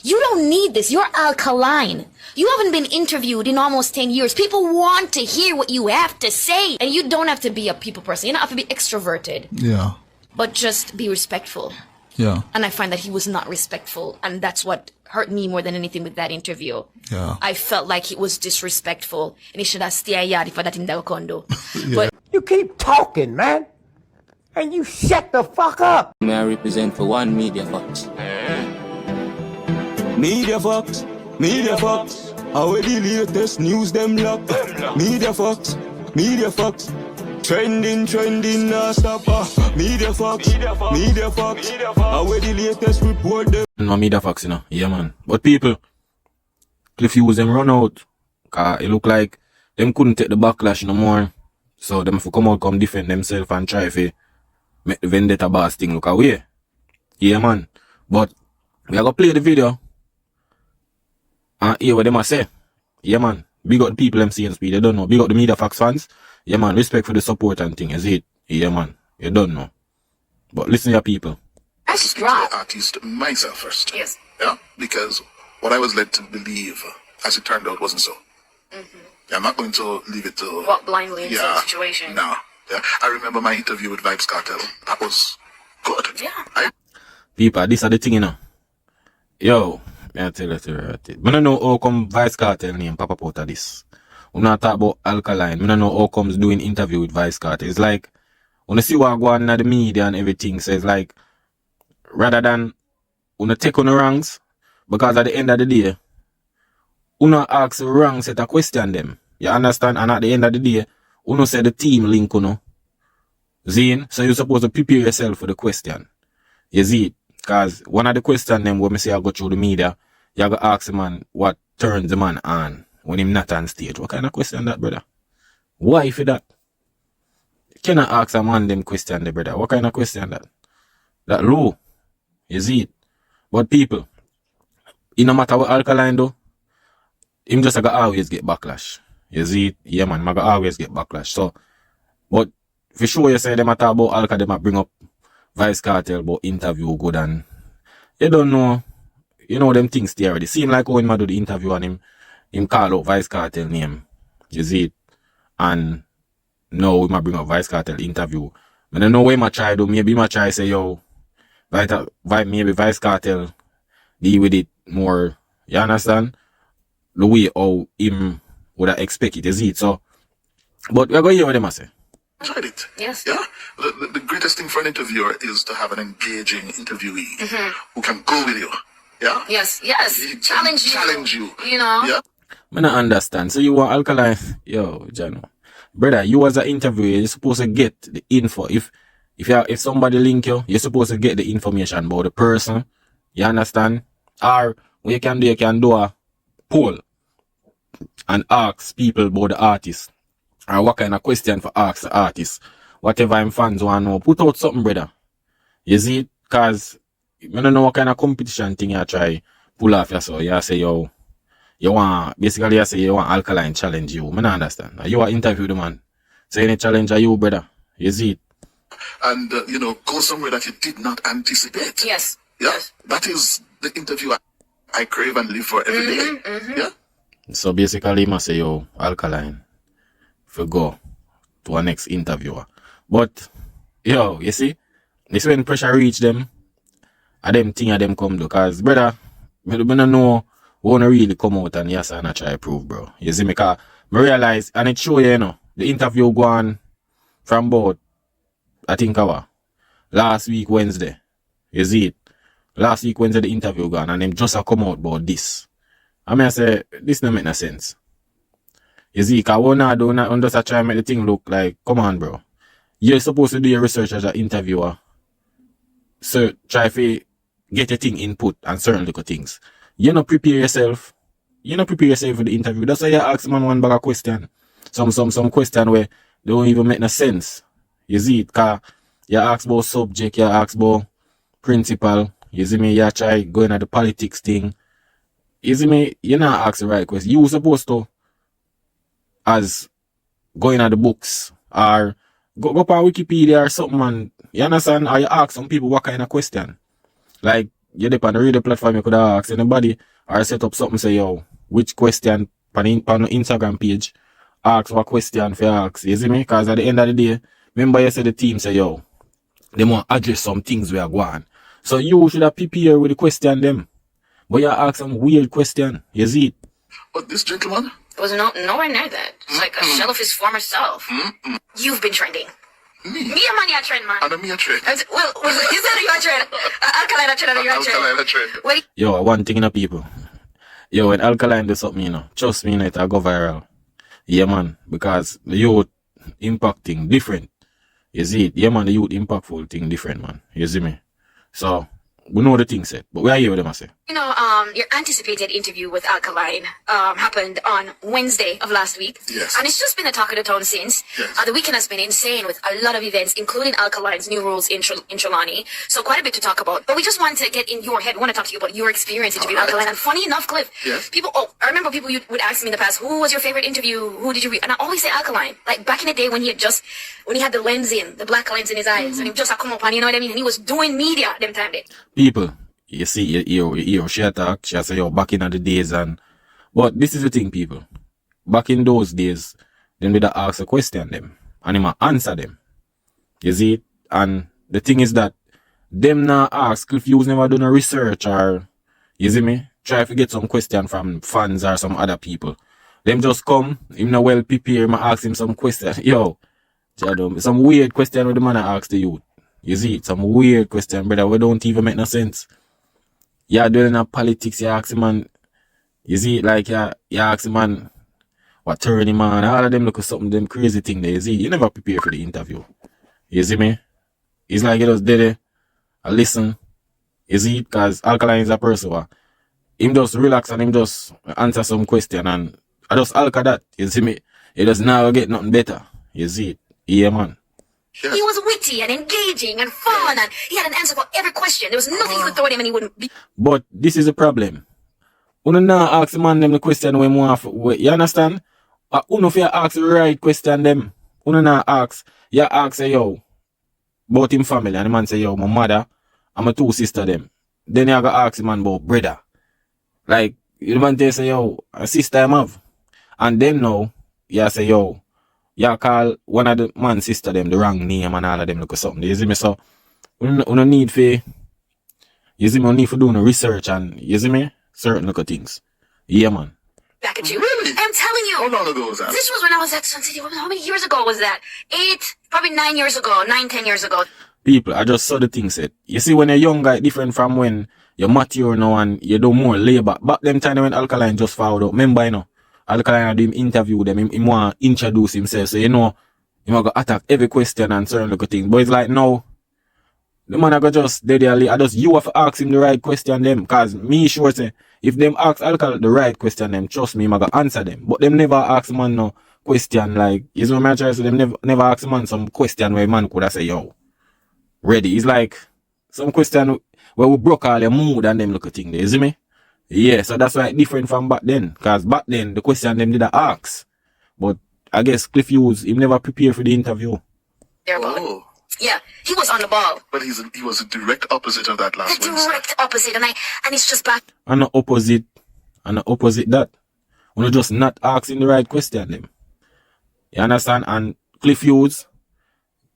You don't need this. You're alkaline. You haven't been interviewed in almost 10 years. People want to hear what you have to say. And you don't have to be a people person. You don't have to be extroverted. Yeah. But just be respectful. Yeah. And I find that he was not respectful. And that's what hurt me more than anything with that interview. Yeah. I felt like he was disrespectful. And he should have stayed yard for that in the condo. Yeah. But You keep talking, man. And you shut the fuck up. May I represent for one Media Fox? Media Fox, Media Fox. How the latest news them lock? Media Fox, Media Fox. Trending, nah stop. Media Fox, Media Fox. How the latest report them? No Media Fox, you know. Yeah, man. But people, CLIFF HUGHES them run out. Cause it look like them couldn't take the backlash no more. So them have to come out, come defend themselves and try to make the vendetta boss thing look away. Yeah, man. But we are gonna play the video and hear what them a say. Yeah, man. Big up the people them seeing speed. They don't know. Big up the Media Fox fans. Yeah, man. Respect for the support and thing. Is it? Yeah, man. You don't know. But listen to your people. that's right. Artist myself first. Yes. Yeah, because what I was led to believe, as it turned out, wasn't so. Yeah, I'm not going to leave it to Walk blindly into a situation. No. Yeah, I remember my interview with Vibes Cartel. That was good. Yeah. People, this are the thing, you know. Yo, I tell you right. I don't know how come Vice Cartel name pop up out of this. We not talk about Alkaline. I don't know how comes doing interview with Vice Cartel. It's like, when you see what go on in the media and everything, so it's like, rather than when you take on the ranks, because at the end of the day, you ask the wrong set of question them. You understand? And at the end of the day, you say the team link, you know. Zine, so you're supposed to prepare yourself for the question. You see it? Because one of the questions them when me say I go through the media, you have to ask the man what turns the man on when him not on stage. What kind of question that, brother? Why for that? You cannot ask a man them question, the brother. What kind of question that? That low. You see it? But people, it no matter what Alkaline do, him just gotta always get backlash. You see it? Yeah, man, I gotta always get backlash. So, but for sure you say them talk about Alka, them bring up Vice Cartel about interview good and you don't know, you know them things there already. Seem like when I do the interview and him call out Vice Cartel name. You see it? And now we might bring up Vice Cartel interview. I don't know where I try to, maybe I try say, yo, maybe Vice Cartel deal with it more, you understand? The way how him would have expected, you see it? So, but we're going to hear what them say. Tried it. Yes. Yeah. The greatest thing for an interviewer is to have an engaging interviewee who can go with you. Yeah. Yes. He can Challenge you. You know? Yeah. I don't understand. So you want Alkaline? Yo, Jano. Brother, you as an interviewer, you're supposed to get the info. If somebody link you, you're supposed to get the information about the person. You understand? Or what you can do a poll and ask people about the artist. Or what kind of question for ask the artist. Whatever I'm fans want to know. Put out something, brother. You see it? Cause I don't know what kind of competition thing you try pull off yourself. You say, yo, you want Alkaline challenge you. I don't understand. You want interview the man. Say any challenge you, brother. You see it? And, go somewhere that you did not anticipate. Yes. Yeah. That is the interview I crave and live for every day. Yeah. So basically, I must say, yo, Alkaline, if you go to our next interviewer. But, yo, you see, this when pressure reach them, and them thing of them come do. Because, brother, I don't know who wanna really come out and yes, and I try to prove, bro. You see me, because I realize, and it show you, the interview go on from about, I think, last week, Wednesday. You see it? Last week, Wednesday, the interview gone, and them just a come out about this. I say, this don't make no sense. You see, because what I do, I'm just try to make the thing look like, come on, bro. You're supposed to do your research as an interviewer. So, try to get your thing input and certain little things. You not prepare yourself. You not prepare yourself for the interview. That's why you ask man one bag of question. Some question where they don't even make no sense. You see it? Because you ask about subject, you ask about principle. You see me? You try going at the politics thing. You see me? You not ask the right question. You supposed to, as going at the books, or go up on Wikipedia or something, and you understand? Or you ask some people what kind of question. Like, you dip on the radio platform, you could ask anybody or set up something, say, yo, which question on the Instagram page, ask what question for ask. You see me? Because at the end of the day, remember you said the team say, yo, they want to address some things we are going. So you should have prepare with the question them. But you ask some weird question. You see it? But this gentleman? It was nowhere near that. It's like a shell of his former self. You've been trending. Me and man, you're trend, man. And me a trend. Well, you said you're a trend. Alkaline a trend and you're a trend. Alkaline a trend. Well, Yo, one thing in the people. Yo, when Alkaline do something, you know, trust me, it'll go viral. Yeah, man. Because the youth impacting different. You see it? Yeah, man, the youth impactful thing different, man. You see me? So, we know the thing said, but we are here with them, I say. you know, your anticipated interview with Alkaline happened on Wednesday of last week. Yes. And it's just been the talk of the town since. Yes. The weekend has been insane with a lot of events, including Alkaline's new rules in Trelawney. So quite a bit to talk about. But we just want to get in your head. We want to talk to you about your experience interviewing Alkaline. And funny enough, Cliff, Yes. I remember people would ask me in the past, who was your favorite interview? Who did you read? And I always say Alkaline. Like back in the day when he had the lens in, the black lens in his eyes, and he just come up and you know what I mean? And he was doing media them time there. People, you see, you she attack, she say, yo, back in the days but this is the thing, people. Back in those days, them did ask a question them, and him answer them. You see it? And the thing is that, them now ask, if you've never done a research or, you see me? Try to get some question from fans or some other people. Them just come, him not well prepared, ask him some question. Yo, some weird question with the man ask the youth. You see it? Some weird question, brother, we don't even make no sense. You're doing a politics, you ask him, man, you see it, like, you ask him, man, what turn him on, all of them look at something, them crazy thing there, you see, you never prepare for the interview. You see me? It's like you just did it, I listen, you see, because Alkaline is a person, him just relax and him just answer some question, and I just alka that, you see me? He does never get nothing better, you see it? Yeah, man. Yes. He was witty and engaging and fun, and he had an answer for every question. There was nothing you could throw at him and he wouldn't be. But this is a problem. Uno now ask the man them the question when you understand? Uno if you ask the right question them. Uno now ask, you ask say yo, about him family, and the man say yo, my mother and my two sister them. Then you gotta ask the man about brother. Like, the man they say yo, a sister him have. And then now, you say yo, you call one of the man sister them the wrong name and all of them look at something. You see me? So, you need for, you see me, need for doing research and, you see me, certain look at things. Yeah, man. Back at you. Really? I'm telling you. How long ago was that? This was when I was at Sun City. How many years ago was that? 9 years ago, 10 years ago. People, I just saw the thing said. You see, when you're younger, it's different from when you're mature now and you do more labor. Back them time when Alkaline just found out. Remember, you know, Alkaline do him interview them, he want to introduce himself. So, you know, he might go attack every question and certain little things. But it's like, no, the man I go just, you have to ask him the right question them. Cause me sure say, if them ask Alkaline the right question them, trust me, I go answer them. But them never ask man no question like, you know what I'm trying to say, them never ask man some question where man could have say, yo, ready. It's like, some question where we broke all your mood and them little thing there, you see me? Yeah, so that's why it's different from back then. Cause back then, the question them did ask. But I guess Cliff Hughes, he never prepared for the interview. Oh. Yeah, he was on the ball. But he was a direct opposite of that last The Wednesday. direct opposite, and it's just back. And the opposite that. When just not asking the right question them. You understand? And Cliff Hughes,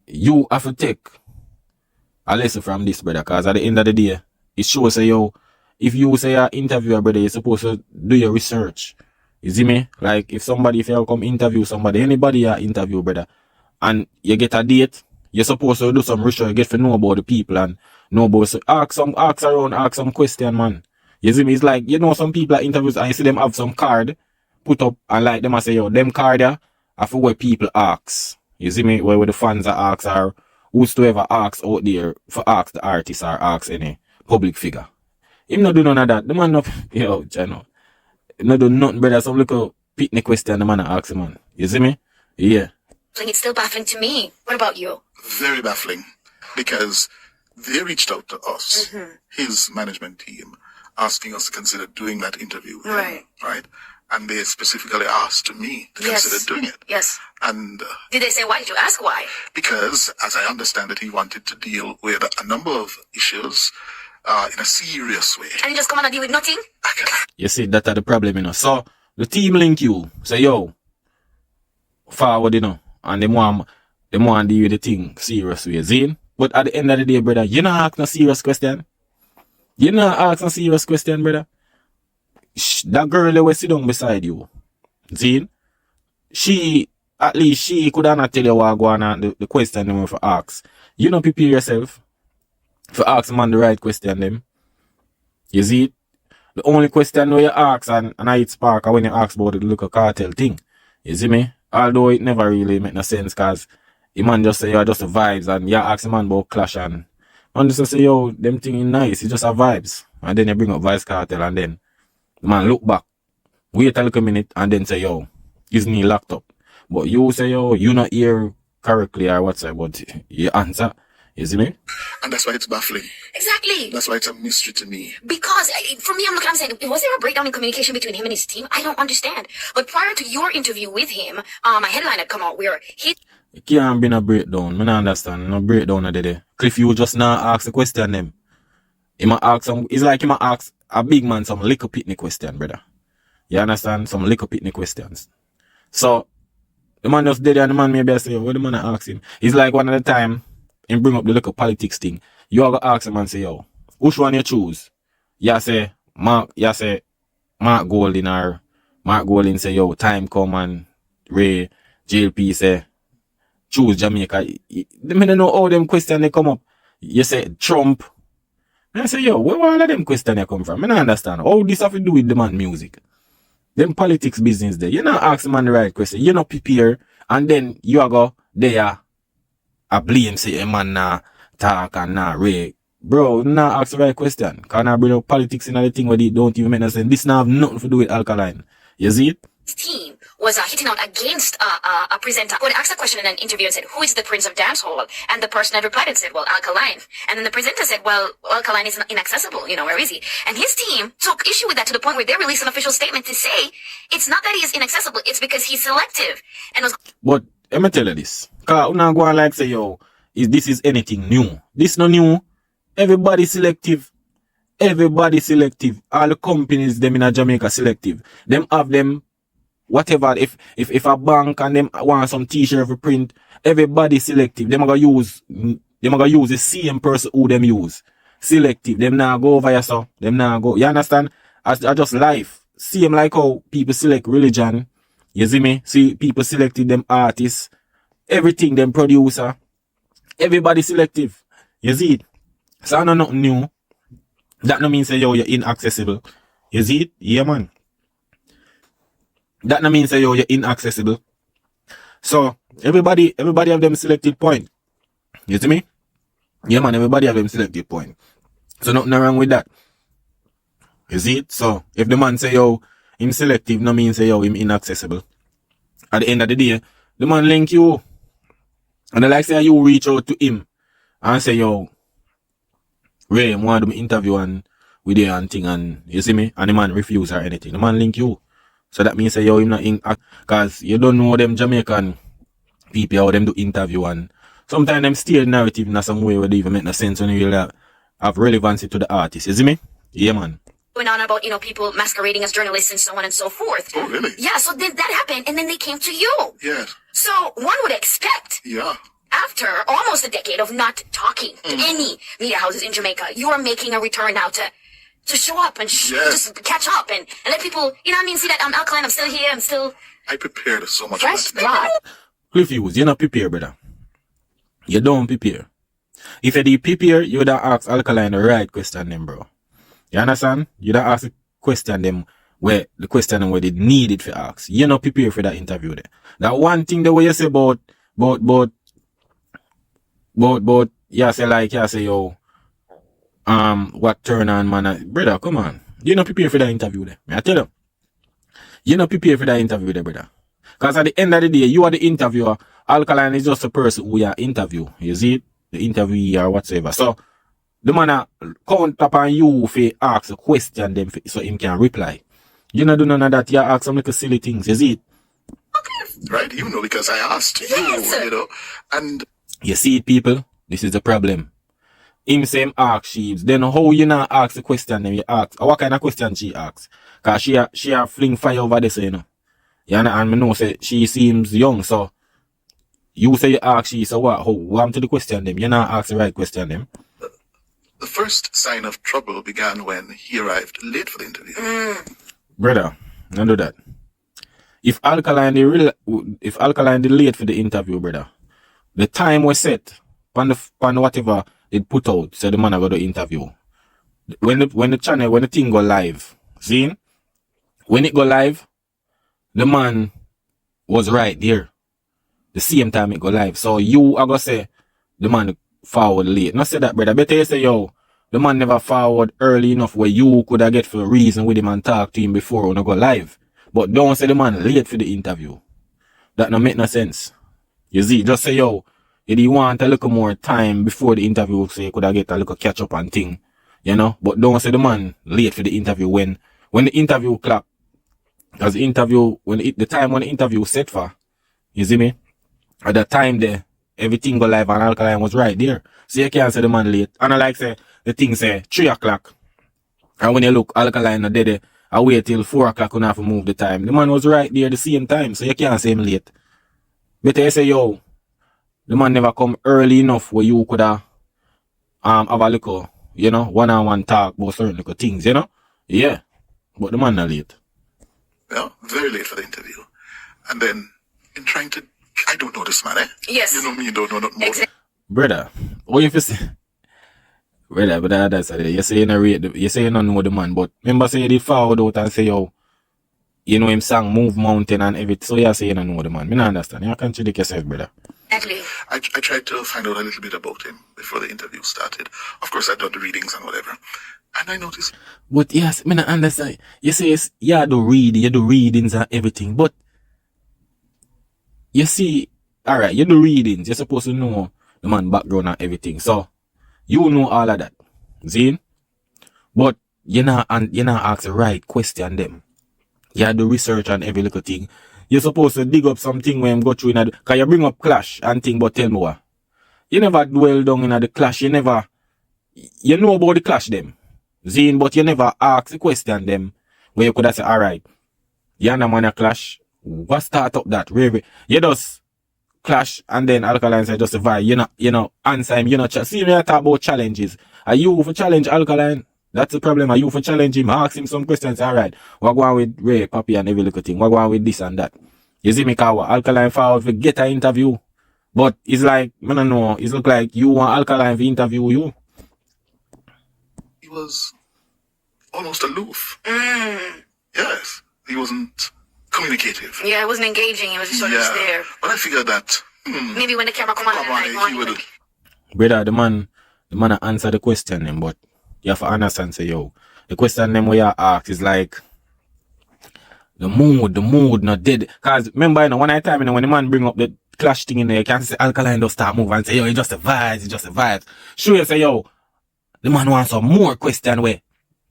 you have to take a lesson from this, brother, cause at the end of the day, it shows say yo, if you say you're interviewer, brother, you're supposed to do your research. You see me? Like, if you come interview somebody, anybody you interview, brother, and you get a date, you're supposed to do some research, you get to know about the people and know about, so ask some question, man. You see me? It's like, you know, some people at interviews and you see them have some card put up and like them and say, yo, them card there, I for what people ask. You see me? Where the fans are ask or whosoever asks out there for ask the artist or ask any public figure. Him not do none of that. The man not, yo, Jano. Not do nothing, brother. Some little picnic question the man ask the man. You see me? Yeah. It's still baffling to me. What about you? Very baffling. Because they reached out to us, his management team, asking us to consider doing that interview with him, right? And they specifically asked me to consider doing it. Yes. And Did they say why? Did you ask why? because, as I understand it, he wanted to deal with a number of issues in a serious way. And you just come on and deal with nothing? You see, that's the problem, you know. So, the team link you, say, yo, forward, you know, and they want deal with the thing serious way, Zine. But at the end of the day, brother, you not ask no serious question. You not ask no serious question, brother. That girl that was sitting down beside you, Zine, at least she could not tell you what go on the question them for ask. You know, prepare yourself for ask man the right question them. You see it? The only question where you ask and I spark when you ask about the local cartel thing. You see me? Although it never really make no sense cause the man just say you're just the vibes and you ask the man about clash and man just say yo, them thing is nice, it's just a vibes. And then you bring up Vice Cartel and then the man look back, wait a little minute and then say yo, his knee locked up. But you say yo, you not hear correctly or whatsoever, but you answer. You see me? And that's why it's baffling. Exactly. That's why it's a mystery to me. Because for me, I'm saying, was there a breakdown in communication between him and his team? I don't understand. But prior to your interview with him, a headline had come out where he... It can't be no breakdown. I don't understand. No breakdown of the day. Cliff, you just now ask the question them. He might ask some, it's like he might ask a big man some little pitney question, brother. You understand? Some little pitney questions. So, the man just did it and the man maybe say, what the man ask him? It's like one at a time, and bring up the little politics thing. You all go ask him and say, yo, which one you choose? You say, Mark Golding or Mark Golding say, yo, time come and Ray, JLP say, choose Jamaica. They don't know all them questions they come up. You say Trump. And I say, yo, where all of them questions they come from? I don't understand. All this have to do with the man music. Them politics business there. You not ask the man the right question. You not prepare. And then you are go there. I blame say a man nah talk and nah Ray. Bro, nah ask the right question. Can I bring up politics in the thing where they don't even make no sense? This nah have nothing to do with Alkaline. You see it? his team was hitting out against a presenter who had asked a question in an interview and said, who is the prince of dancehall? And the person had replied and said, well, Alkaline. And then the presenter said, well, Alkaline is inaccessible, where is he? And his team took issue with that to the point where they released an official statement to say, it's not that he is inaccessible, it's because he's selective. And was But let me tell you this. Cause I'm not going like say, yo, this is anything new. This no new. Everybody selective. Everybody selective. All the companies them in Jamaica selective. Them have them whatever. If a bank and them want some t-shirt for print, everybody selective. Them gonna use the same person who them use. Selective. Them now go over yourself. Them now go. You understand? I just life. Same like how people select religion. You see me? See people selected them artists. Everything them producer. Everybody selective. You see it? So I know nothing new. That no mean say yo you're inaccessible. You see it? Yeah man. That no mean say yo you're inaccessible. So everybody have them selected point. You see me? Yeah man, everybody have them selected point. So nothing wrong with that. You see it? So if the man say yo him selective, no mean say yo him inaccessible. At the end of the day, the man link you. And like say you reach out to him and say yo Ray, I want to interview and with you and thing and you see me? And the man refuse or anything. The man link you. So that means say yo him not in cause you don't know them Jamaican people how them do interview and sometimes them steer narrative in some way where they even make no sense when you really have relevancy to the artist. You see me? Yeah man. Going on about, people masquerading as journalists and so on and so forth. Oh, really? Yeah, so then that happened and then they came to you. Yes. So one would expect Yeah. after almost a decade of not talking to any media houses in Jamaica, you are making a return now to show up and just catch up and let people, see that I'm Alkaline, I'm still here, I'm still I prepared so much. fresh for that. blood. Cliff Hughes, you're not prepared, brother. You don't prepare. If you did prepare, you would have asked Alkaline the right question then, bro. You understand? You'd have asked the question them where they need it for ask. You're not prepared for that interview there. That one thing the way you say about say yo what turn on man brother, come on. You're not prepared for that interview there. I tell you. You're not prepared for that interview there, brother. Because at the end of the day, you are the interviewer. Alkaline is just a person who you interview. You see it? The interviewee or whatsoever. So the man count upon you for ask a question them so him can reply. You not do none of that. You ask some little silly things. You see it? Right? Because I asked Yes. you, and You see it, people? This is the problem. him say him ask Sheaves. Then how you not ask the question them you ask? What kind of question she asks? Cause she a fling fire over this, you know. You know, and me know say she seems young, so you say you ask she, so what to the question them? You not ask the right question them. The first sign of trouble began when he arrived late for the interview. Brother, don't do that. If Alkaline the late for the interview, brother, the time was set on whatever it put out, so the man I got the interview. When the thing go live, see? When it go live, the man was right there. The same time it go live. So you are gonna say the man forward late. Not say that, brother. Better you say, yo, the man never forward early enough where you could have get for a reason with him and talk to him before when I go live. But don't say the man late for the interview. That no make no sense. You see, just say, yo, if you want a little more time before the interview, so you could have get a little catch up and thing. You know? But don't say the man late for the interview when the interview clock. Because the interview, the time when the interview set for, you see me? At the time there, everything go live and Alkaline was right there. So you can't say the man late. And I like say, the thing say 3 o'clock. And when you look, Alkaline not dead, I wait till 4 o'clock when I have to move the time. The man was right there the same time, so you can't say him late. Better you say, yo, the man never come early enough where you could have a little, you know, one-on-one talk about certain little things, you know? Yeah. But the man not late. Well, very late for the interview. And then, in trying to, I don't know this man, eh? Yes. You know me, you don't know nothing more. Exactly. Brother, what if you say? Brother, but that's it. You say you say you don't know the man, but remember say you did forward out and say, yo, you know him sang Move Mountain and everything, so you say you don't know the man. Me not understand. You contradict yourself, brother. Exactly. I tried to find out a little bit about him before the interview started. Of course, I done the readings and whatever. And I noticed. But yes, me not understand. You say you do readings and everything, but you see, alright, you do readings, you're supposed to know the man background and everything. So you know all of that. See? But you're not ask the right question them. You do research on every little thing. You're supposed to dig up something when you go through in cause you bring up clash and thing, but tell me what. You never dwell down in the clash, you know about the clash them. Zine, but you never ask the question them where you could have said, alright, you and a man a clash, what start up that? Really? You just clash and then Alkaline say just survive. You know, answer him, see me I talk about challenges. Are you for challenge Alkaline? That's the problem. Are you for challenge him? Ask him some questions, alright. What going with Ray, Papi and every little thing? What going with this and that? You see me cause Alkaline forward for get an interview. But it's like, I don't know, it look like you want Alkaline to interview you. He was almost aloof. Yes. He wasn't communicative. Yeah, it wasn't engaging. It was just sort of just there. But I figured that, Maybe when the camera come on, he would. Brother, the man answer the question them, but you have to understand, say, yo, the question them where you ask is like, the mood not dead. Cause remember, one time, when the man bring up the clash thing in there, you can't say Alkaline just start moving and say, yo, it's just a vibes. Sure, you say, yo, the man wants some more question where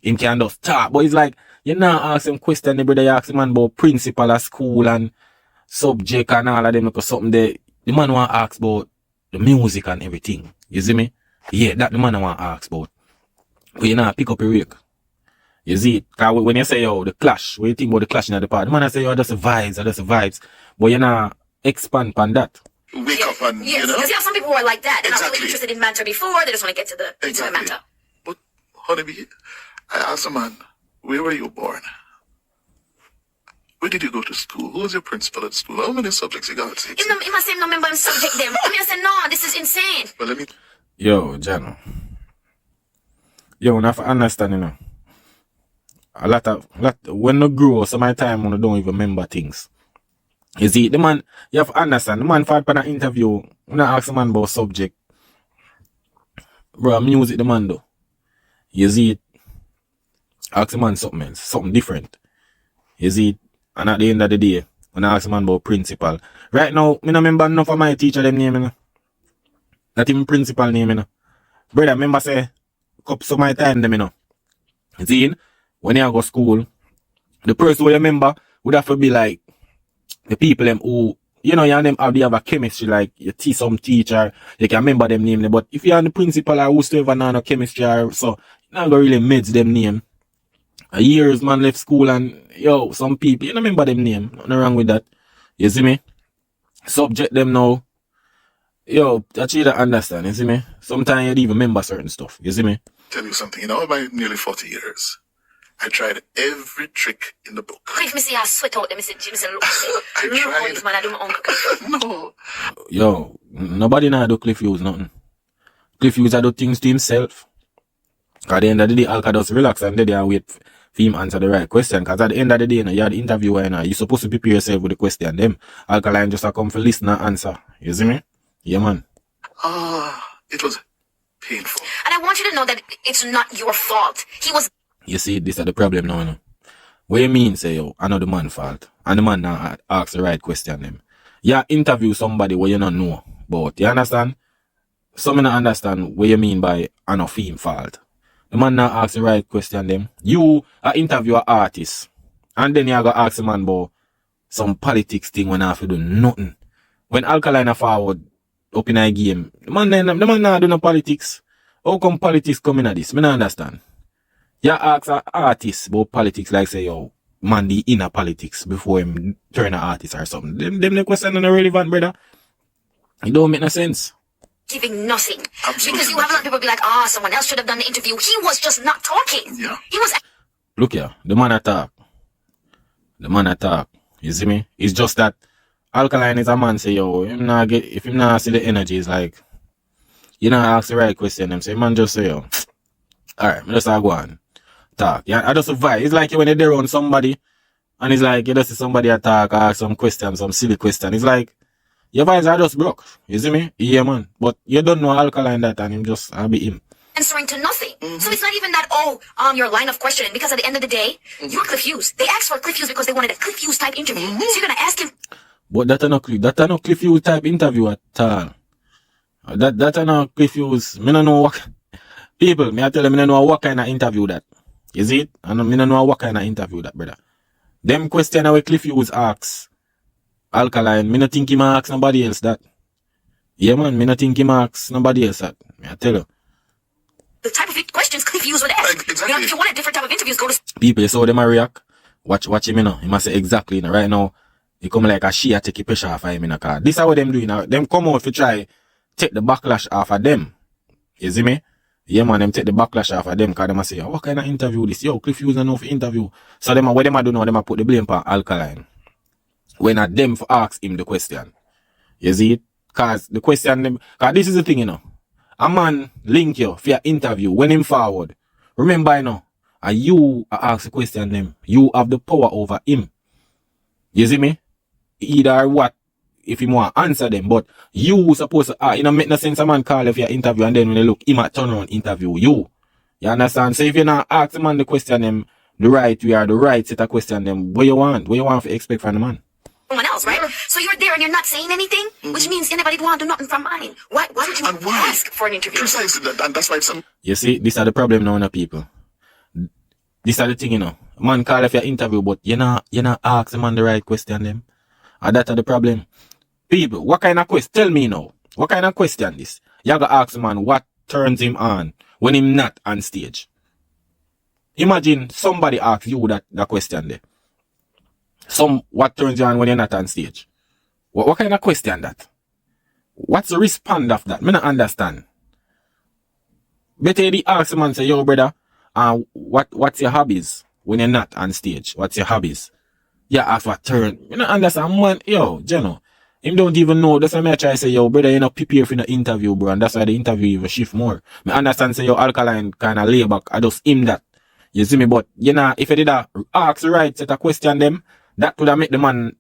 him can just talk. But it's like, you not ask him question, the brother, you ask the man about principal at school and subject and all of them, because something there, the man want to ask about the music and everything. You see me? Yeah, that the man want to ask about. But you not pick up a rake. You see it? Cause when you say, yo, the clash, what you think about the clash in the part, the man say, yo, that's the vibes. But you not expand on that. Wake up and, yes, you know. because you have some people who are like that. They're not Exactly. really interested in banter before. They just want to get to the into the matter. But, honeybee, I asked the man, where were you born? Where did you go to school? Who was your principal at school? How many subjects you got? He must say no member of subject them. I say, no, this is insane. Well, let me... Yo, Jano. Yo, I have to understand, you know. When you grow, some of the time when you don't even remember things. You see, the man, you have to understand, the man for an interview, when I ask the man about subject, bro, music the man do. You see it, ask the man something else, something different. You see it, and at the end of the day, when I ask the man about principal, right now, I don't remember enough of my teacher them name, you know. Not even principal name, you know. Brother, remember say, cups of my time them, you know. You see, when you go to school, the person who you remember would have to be like the people them who you know, you and them have a chemistry, like you teach some teacher, you can remember them name, but if you're the principal or whosoever now no chemistry or so, you're not gonna really meds them name. Years man left school and yo, some people, you don't remember them name. Nothing wrong with that. You see me? Subject them now. Yo, that you don't understand, you see me? Sometimes you don't even remember certain stuff, you see me? Tell you something, in all my nearly 40 years, I tried every trick in the book. Cliff, me see I sweat out them. Me say, look, I look tried. how this man I do my own. No. Yo, nobody now do Cliff Hughes nothing. Cliff Hughes do things to himself. Cause at the end of the day, Alka just relax and they wait for him answer the right question. Cause at the end of the day, you had the interviewer and you're supposed to prepare yourself with the question. Them Alkaline just a come for listen and answer. You see me? Yeah, man. It was painful. And I want you to know that it's not your fault. He was. You see, this is the problem now, you know. What you mean, say, yo, I know the man fault. And the man now ask the right question them. You interview somebody where you don't know about. You understand? Some don't understand what you mean by I know him fault. The man now ask the right question them. You interview an artist. And then you go ask the man about some politics thing when I have to do nothing. When Alkaline forward up in a game, the man now do no politics. How come politics come in at this? I don't understand. You ask an artist about politics, like say, yo, man, the inner politics before him turn an artist or something. Them the question are irrelevant, brother. It don't make no sense. Giving nothing. Absolutely Because you have a lot of people be like, someone else should have done the interview. He was just not talking. Yeah. He was. Look here, the man attack. The man attack. You see me? It's just that Alkaline is a man say, yo, if him not see the energy, it's like, you know, ask the right question. Them say, man just say, yo, alright, me just go on. Talk. Yeah, I just vibe. It's like when you're there on somebody and it's like you just see somebody attack, ask some questions, some silly question. It's like your vibes are just broke. You see me? Yeah, man. But you don't know Alkaline that and him just I'll be him. Answering to nothing. So it's not even that, your line of questioning. Because at the end of the day, you're Cliff Hughes. They asked for Cliff Hughes because they wanted a Cliff Hughes type interview. So you're going to ask him. But that are not Cliff Hughes type interview at all. That are not Cliff Hughes. Me don't know what people, me I tell them, me don't know what kind of interview that. Is it? And me don't know what kind of interview that, brother. Them question how Cliff Hughes asks Alkaline, me not think he ask nobody else that. Yeah, man, me not think he asks nobody else that. Me I tell you. The type of questions Cliff Hughes would ask. Exactly. You know, if you want a different type of interviews, go to. People, you saw them a react. Watch him, you know. He must say exactly, you know. Right now, he come like a sheer take the pressure off of him, in the car. This is what them doing now. Them come out to try take the backlash off of them. You see me? Yeah, man, them take the backlash off of them because them say, what kind of interview this? Yo, Cliff Hughes enough interview. So them, what them do now, them put the blame on Alkaline. When at them for ask him the question. You see it? Because the question, because this is the thing, you know. A man link you for your interview when him forward. Remember, you know, and you ask the question them, you have the power over him. You see me? Either what, if you want to answer them, but you supposed to, you know, make no sense a man call you for your interview and then when they look, he might turn around interview you. You understand? So if you not ask the man the question them, the right way or the right set of question them, what you want to expect from the man? Someone else, right? So you're there and you're not saying anything, which means anybody want to do nothing from mine. Why did you ask for an interview? Precisely, and that's why some. You see, these are the problem now, people. These are the thing, you know. Man call if you interview, but you not ask the man the right question them. And that's the problem. People, what kind of question? Tell me now. What kind of question this? You gotta ask the man what turns him on when him not on stage. Imagine somebody asks you that question there. What turns you on when you're not on stage? What kind of question that? What's the response of that? Me not understand. Better the ask the man say, yo brother, what's your hobbies when you're not on stage? What's your hobbies? Yeah, ask what turn. You don't understand, man. Yo, Jeno, him don't even know. That's why I try to say, yo, brother, you not prepare for the interview, bro. And that's why the interview even shift more. I understand, say, yo, Alkaline kind of lay back. I just him that. You see me? But, you know, if you did ask the right set of question them, that would have make the man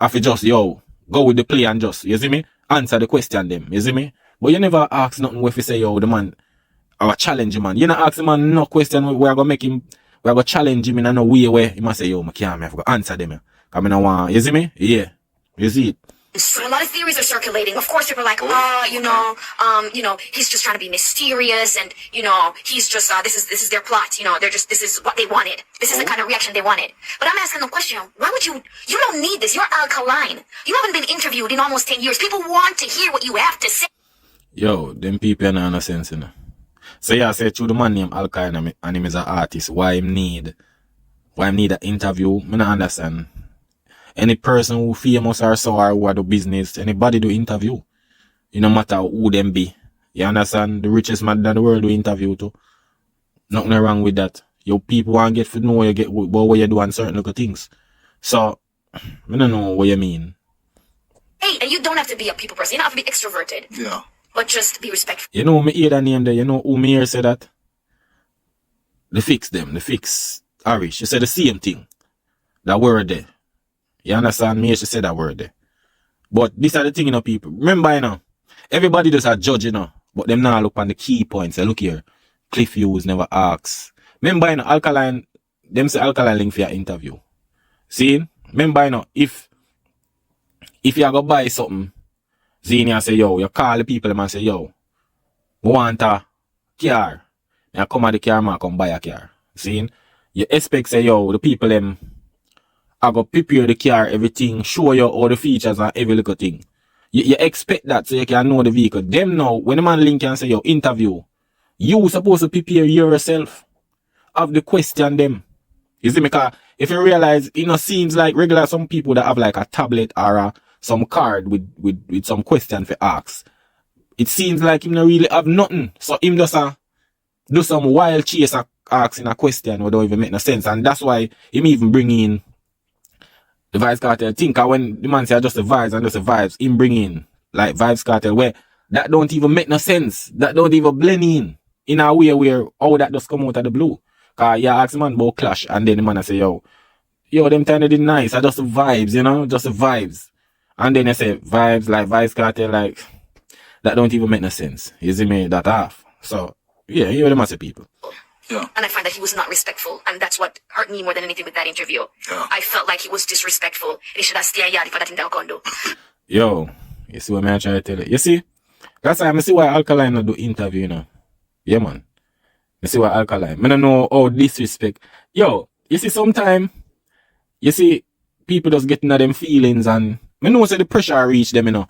have to just, yo, go with the play and just, you see me? Answer the question them. You see me? But you never ask nothing where if you say, yo, the man, or challenge man. You not ask the man no question where I go make him, where I go challenge him in a no way where he must say, yo, I have to answer them. Because I don't want, you see me? Yeah. You see it? So a lot of theories are circulating. Of course, people are like, he's just trying to be mysterious, and he's just this is their plot. This is what they wanted. This is the kind of reaction they wanted. But I'm asking the question: why would you? You don't need this. You're Alkaline. You haven't been interviewed in almost 10 years. People want to hear what you have to say. Yo, them people are no sense, So yeah, say to the man named Alkaline and him is an artist. Why him need an interview? Me not understand. Any person who famous or so or who are the business, anybody do interview. It no matter who them be. You understand? The richest man in the world do interview too. Nothing wrong with that. Your people want to get to know what you get about what you do and certain little things. So, I don't know what you mean. Hey, and you don't have to be a people person. You don't have to be extroverted. Yeah. But just be respectful. You know me hear that name there. You know who me hear say that? The fix Irish. You say the same thing. That word there. You understand me? She said that word there. But these are the thing, people. Remember, everybody does a judge, but them now look on the key points. Look here. CLIFF HUGHES never asks. Remember, Alkaline, them say Alkaline link for your interview. See? Remember, if you go buy something, see, you say, yo, you call the people and say, yo, we want a car. And come at the car and come buy a car. See? You expect, say, yo, the people, them, I go prepare the car, everything, show you all the features and every little thing. You expect that so you can know the vehicle. Them now, when the man link and say, yo, interview, you supposed to prepare yourself of the question them. You see me? Because if you realize, seems like regular some people that have like a tablet or some card with some question for ask. It seems like him not really have nothing. So him just do some wild chase asking a question that don't even make no sense. And that's why him even bring in the Vibes Cartel think when the man say just the vibes and just the vibes, him bring in like Vibes Cartel where that don't even make no sense. That don't even blend in a way where all that just come out of the blue. Cause you ask the man about clash and then the man say, yo, them kind of did nice. I just the vibes, just the vibes. And then they say vibes like Vibes Cartel, like that don't even make no sense. You see me? That half. So yeah, you the massive people. Yeah. And I find that he was not respectful, and that's what hurt me more than anything with that interview. Yeah. I felt like he was disrespectful, and he should have stayed yard for that thing that going to do. Yo, you see what I'm trying to tell you? You see? That's why I see why Alkaline not do interview, Yeah, man. You see why Alkaline. I don't know how disrespect. Yo, you see sometime, you see people just getting at them feelings and I know say the pressure reach them,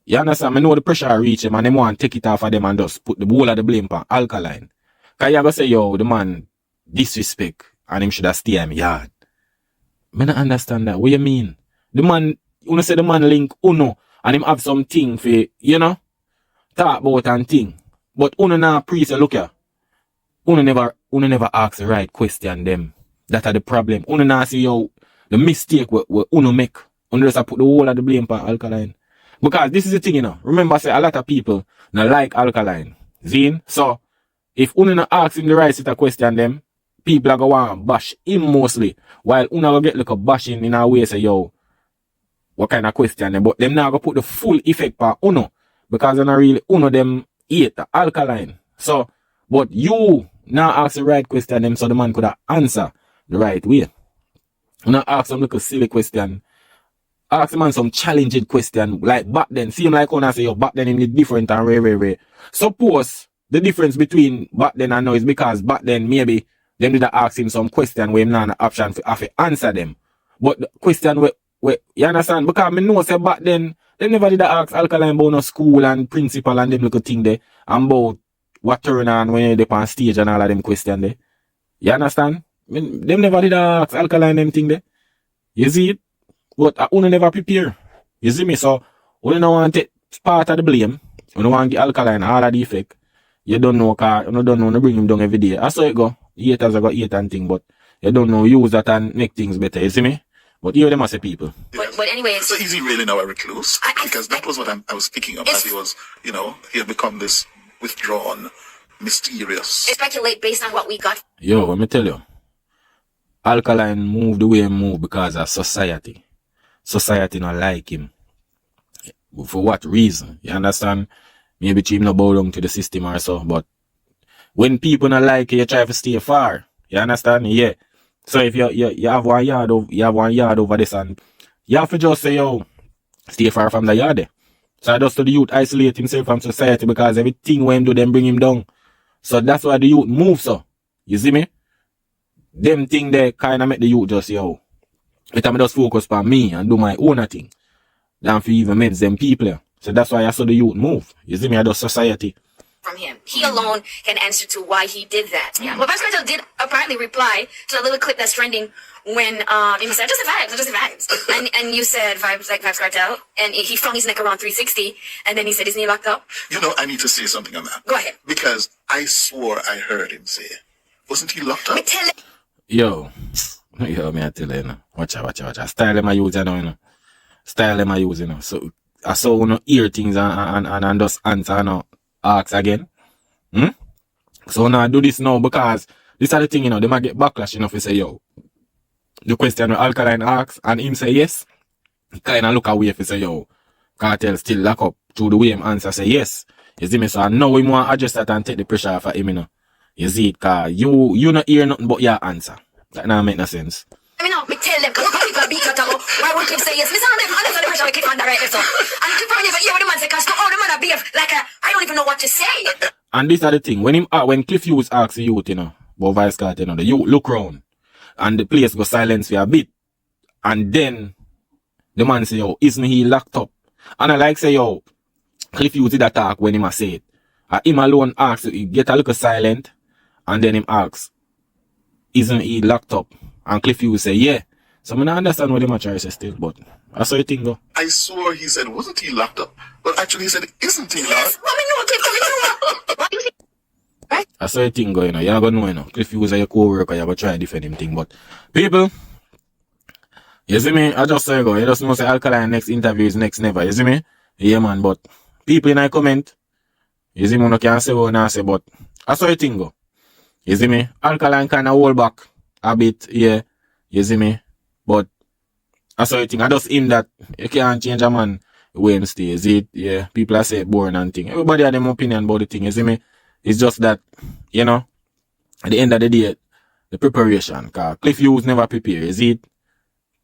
You understand? I know the pressure reach them and them want to take it off of them and just put the whole of the blame on Alkaline. Cause you gonna say, yo, the man disrespect and him should have stay in yard. I don't understand that. What you mean? The man, say the man link Uno and him have something for, talk about and thing. But Uno now priest, look here. Uno never ask the right question them. That are the problem. Uno now see, yo, the mistake what Uno make. Uno just put the whole of the blame on Alkaline. Because this is the thing, Remember, say a lot of people not like Alkaline. Zine? So, if Uno not ask him the right set of question them, people are going to bash him mostly. While Uno will get like a bashing in a way say, yo, what kind of question them? But them now go put the full effect on Uno. Because they're not really Uno them hate the Alkaline. So, but you now ask the right question them so the man could have answer the right way. You now ask some little silly question. Ask the man some challenging question. Like back then, see him like Uno say, yo, back then him is different and rare. Suppose the difference between back then and now is because back then maybe them did ask him some question where him not an option for have to answer them. But the question where you understand? Because I know say back then they never did ask Alkaline about no school and principal and them little thing there and about what turn on when you're on stage and all of them question there. You understand? Them never did ask Alkaline them thing there. You see it? But I never prepare. You see me? So when you want to take part of the blame, when you want to get Alkaline all of the effect, you don't know car, you don't know to bring him down every day. That's how it go. Haters are got hate and thing, but you don't know use that and make things better. You see me? But here them as a people. But anyway, So is he really now a recluse? Because that was what I was picking up. That he was, he had become this withdrawn, mysterious. speculate based on what we got. Yo, let me tell you. Alkaline move the way he move because of society. Society not like him. For what reason? You understand? Maybe him not bow down to the system or so, but when people not like you try to stay far. You understand? Yeah. So if you have one yard over this and you have to just say, yo, stay far from the yard there. So I just to the youth isolate himself from society because everything when him do them bring him down. So that's why the youth move so. You see me? Them thing they kinda make the youth just let me just focus on me and do my own thing. Than for even meds them people. So that's why I saw the youth move. You see me? I just society. From him. He alone can answer to why he did that. Yeah. Well, Vice Cartel did apparently reply to a little clip that's trending when he said just the vibes. and you said vibes like Vibes Cartel, and he flung his neck around 360, and then he said, isn't he locked up? You know, I need to say something on that. Go ahead. Because I swore I heard him say, wasn't he locked up? Yo, me I tell you, you know. Watch out. Style them I use, you know. Style them I use, you know. So I saw you hear things and just answer, you know. Ask again. So now I do this now because this are the thing, you know, they might get backlash, you know, if you say, yo, the question Alkaline asks and him say yes, he kind of look away if you say, yo, Cartel still lock up through the way him answer say yes. You see me? So I know him want to adjust that and take the pressure off of him, you know. You see it? Because you not hear nothing but your answer. That now make no sense. I mean, me tell them, because people beat cut out. Why would Cliff say yes? Listen to them, and that's the pressure we click on the right there, so. And Cliff never hear what the man say, because the man a behave like I don't even know what to say. And this are the thing, when Cliff Hughes asks the youth, you know, about Vice Cartel, you know, the youth look round, and the place go silence for a bit, and then the man say, yo, isn't he locked up? And I like say, yo, Cliff Hughes did attack when him a say it. Him alone asks, he get a little silent, and then him asks, isn't he locked up? And Cliff Hughes say, yeah. So I don't understand what the match say still, but I saw it thing go. I swore he said, wasn't he locked up? But actually he said, isn't he Yes, locked? what me know, Cliff, what you see? Right? I saw it thing go, you know. You're gonna know, you know. Cliff Hughes are your co-worker, you're gonna try to defend him thing. But people, you see me? I just say go. You just know say Alkaline next interview is next never. You see me? Yeah man, but people in a comment, you see me, no can say what I say, but I saw it thing go. You see me? Alkaline kinda hold back a bit, yeah. You see me? But I saw it thing. I just him that you can't change a man when stay. Is it? Yeah. People are say boring and thing. Everybody have them opinion about the thing, you see me? It's just that, you know, at the end of the day, the preparation. Cause Cliff Hughes never prepare, is it?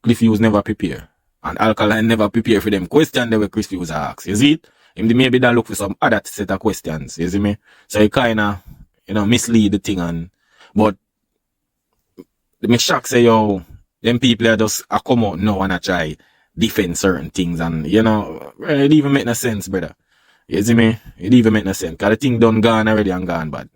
Cliff Hughes never prepare. And Alkaline never prepare for them questions that Cliff Hughes asks, is it? Him maybe don't look for some other set of questions, you see me? So he kinda, you know, mislead the thing but me shock say, yo, them people are just come out now and I try defend certain things and, you know, it even make no sense, brother. You see me? It even make no sense. Cause the thing done gone already and gone bad.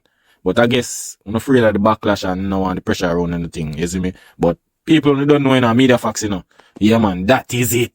But I guess I'm afraid of the backlash and now and the pressure around and the thing, you see me? But people don't know, you know, media facts, you know. Yeah man, that is it.